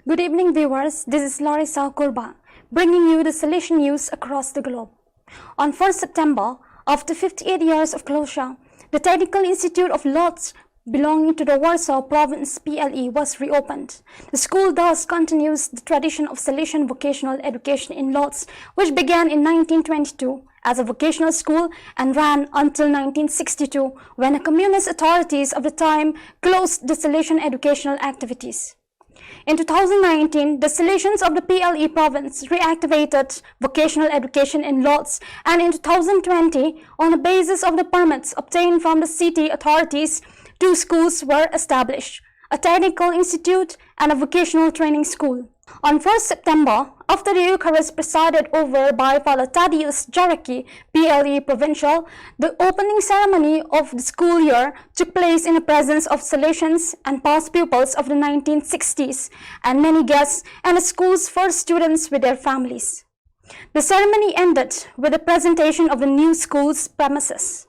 Good evening, viewers. This is Larissa Kurba, bringing you the Salesian news across the globe. On 1st September, after 58 years of closure, the Technical Institute of Lodz, belonging to the Warsaw Province PLE, was reopened. The school thus continues the tradition of Salesian vocational education in Lodz, which began in 1922 as a vocational school and ran until 1962, when the communist authorities of the time closed the Salesian educational activities. In 2019, the Salesians of the PLE province reactivated vocational education in Lodz, and in 2020, on the basis of the permits obtained from the city authorities, two schools were established, a technical institute and a vocational training school. On 1st September, after the Eucharist presided over by Father Tadeusz Jaracki, PLE Provincial, the opening ceremony of the school year took place in the presence of Salesians and past pupils of the 1960s and many guests and the school's first students with their families. The ceremony ended with the presentation of the new school's premises.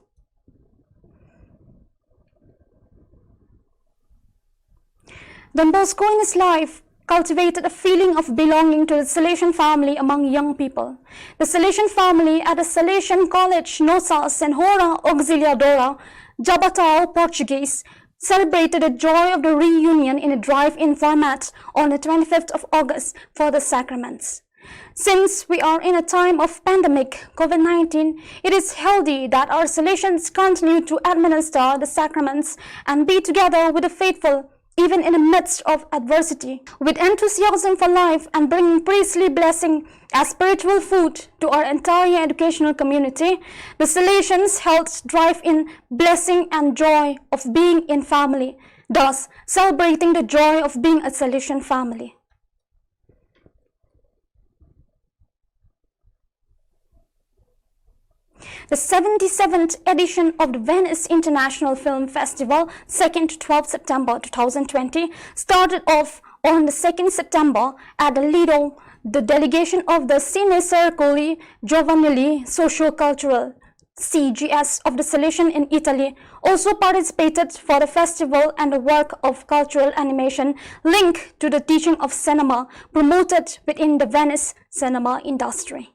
Don Bosco in his life cultivated a feeling of belonging to the Salesian family among young people. The Salesian family at the Salesian College Nossa Senhora Auxiliadora, Jabatao, Portuguese, celebrated the joy of the reunion in a drive-in format on the 25th of August for the sacraments. Since we are in a time of pandemic COVID-19, it is healthy that our Salesians continue to administer the sacraments and be together with the faithful even in the midst of adversity, with enthusiasm for life and bringing priestly blessing as spiritual food to our entire educational community. The Salesians held drive-in blessing and joy of being in family, thus celebrating the joy of being a Salesian family. The 77th edition of the Venice International Film Festival, 2nd to 12th September 2020, started off on the 2nd September at the Lido. The delegation of the Cine Circoli Giovanili Socio-Cultural CGS of the Salesian in Italy also participated for the festival, and the work of cultural animation linked to the teaching of cinema promoted within the Venice cinema industry.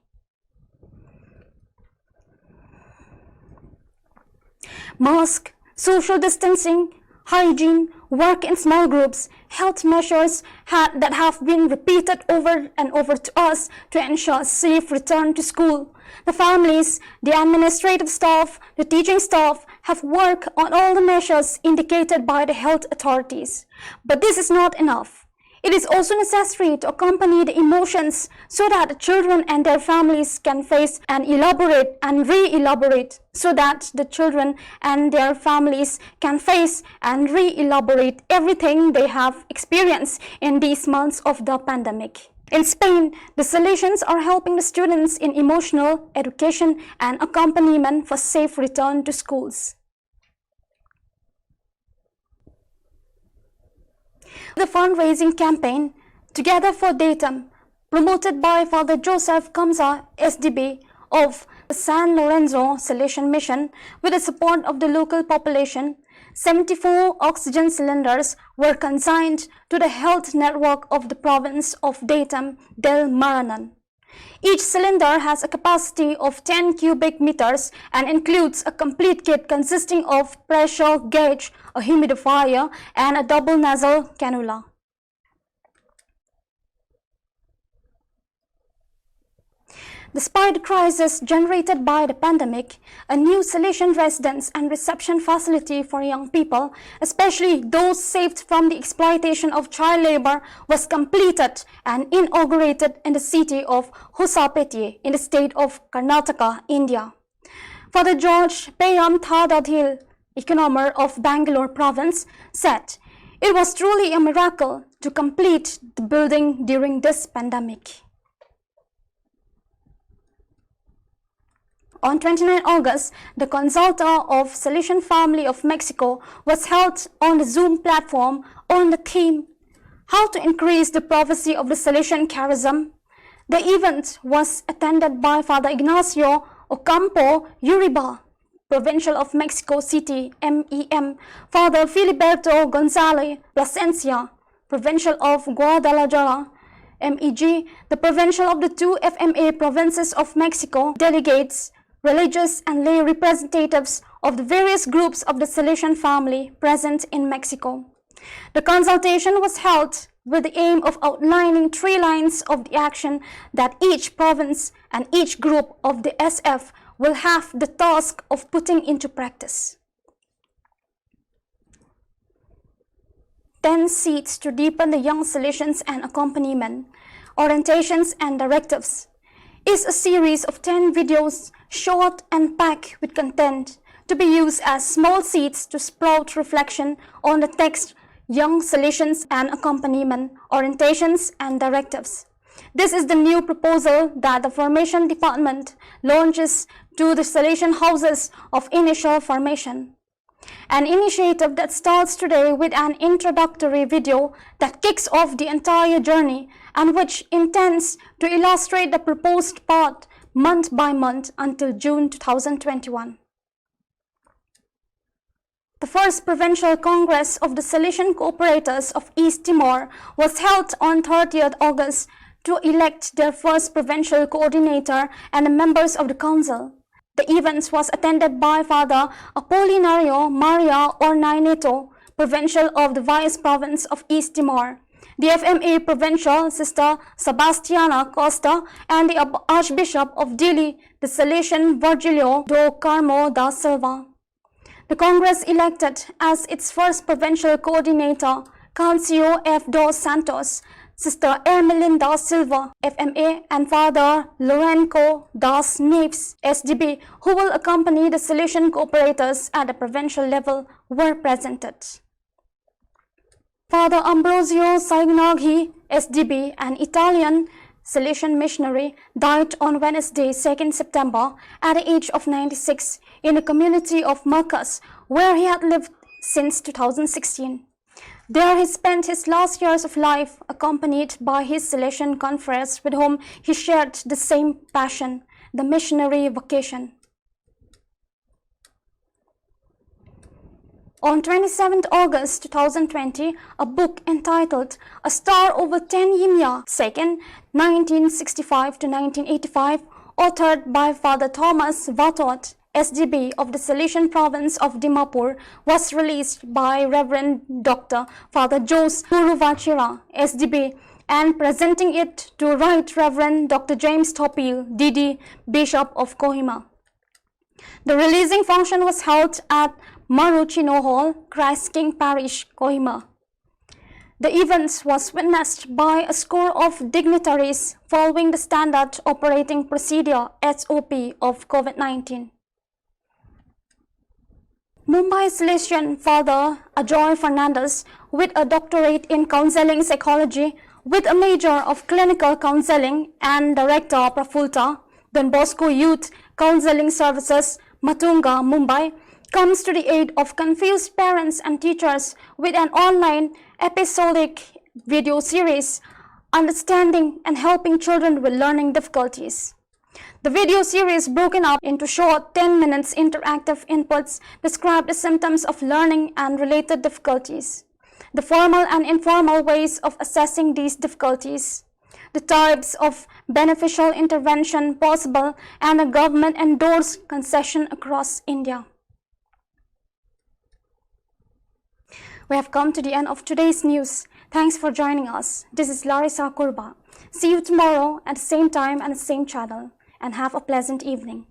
Mask, social distancing, hygiene, work in small groups, health measures that have been repeated over and over to us to ensure safe return to school. The families, the administrative staff, the teaching staff have worked on all the measures indicated by the health authorities. But this is not enough. It is also necessary to accompany the emotions so that the children and their families can face and elaborate and re-elaborate, so that the children and their families can face and re-elaborate everything they have experienced in these months of the pandemic. In Spain, the Salesians are helping the students in emotional education and accompaniment for safe return to schools. The fundraising campaign, Together for Datum, promoted by Father Joseph Kamsa, SDB, of the San Lorenzo Salesian Mission, with the support of the local population, 74 oxygen cylinders were consigned to the health network of the province of Datum del Maranon. Each cylinder has a capacity of 10 cubic meters and includes a complete kit consisting of pressure gauge, a humidifier, and a double nasal cannula. Despite the crisis generated by the pandemic, a new Salesian residence and reception facility for young people, especially those saved from the exploitation of child labor, was completed and inaugurated in the city of Hosapeti in the state of Karnataka, India. Father George Payam Thadadhil, economist of Bangalore province, said, "It was truly a miracle to complete the building during this pandemic." On 29 August, the Consulta of Salesian Family of Mexico was held on the Zoom platform on the theme, How to Increase the Prophecy of the Salesian Charism. The event was attended by Father Ignacio Ocampo Uribe, Provincial of Mexico City, MEM, Father Filiberto González Plasencia, Provincial of Guadalajara, MEG, the Provincial of the 2 FMA provinces of Mexico, delegates, religious and lay representatives of the various groups of the Salesian family present in Mexico. The consultation was held with the aim of outlining 3 lines of the action that each province and each group of the SF will have the task of putting into practice. 10 seats to deepen the young Salesians and accompaniment, orientations and directives is a series of 10 videos, short and packed with content, to be used as small seeds to sprout reflection on the text Young Salesians and Accompaniment, Orientations and Directives. This is the new proposal that the Formation Department launches to the Salesian Houses of Initial Formation. An initiative that starts today with an introductory video that kicks off the entire journey and which intends to illustrate the proposed path month by month until June 2021. The first Provincial Congress of the Salesian Cooperators of East Timor was held on 30th August to elect their first provincial coordinator and the members of the council. The event was attended by Father Apolinario Maria Ornay Neto, Provincial of the Vice Province of East Timor, the FMA Provincial Sister Sebastiana Costa, and the Archbishop of Dili, the Salesian Virgilio do Carmo da Silva. The Congress elected as its first provincial coordinator Cancio F. dos Santos, Sister Ermelinda Silva, FMA, and Father Lorenco das Neves, SDB, who will accompany the Salesian cooperators at the provincial level, were presented. Father Ambrosio Sagnaghi, SDB, an Italian Salesian missionary, died on Wednesday, 2nd September, at the age of 96 in the community of Marcus, where he had lived since 2016. There he spent his last years of life accompanied by his Salesian confreres with whom he shared the same passion, the missionary vocation. On 27th August 2020, a book entitled A Star Over 10 Yimya, 2nd, 1965 to 1985, authored by Father Thomas Vatot, SDB of the Salesian province of Dimapur, was released by Reverend Dr. Father Jose Puruvachira, SDB, and presenting it to Right Reverend Dr. James Topil, DD, Bishop of Kohima. The releasing function was held at Maruchino Hall, Christ King Parish, Kohima. The event was witnessed by a score of dignitaries following the standard operating procedure SOP of COVID-19. Mumbai Salesian Father Ajoy Fernandez, with a doctorate in counseling psychology with a major of clinical counseling, and Director Prafulta, Don Bosco Youth Counseling Services, Matunga, Mumbai, comes to the aid of confused parents and teachers with an online episodic video series, Understanding and Helping Children with Learning Difficulties. The video series, broken up into short 10 minutes interactive inputs, describe the symptoms of learning and related difficulties, the formal and informal ways of assessing these difficulties, the types of beneficial intervention possible, and a government-endorsed concession across India. We have come to the end of today's news. Thanks for joining us. This is Larissa Kurba. See you tomorrow at the same time and the same channel, and have a pleasant evening.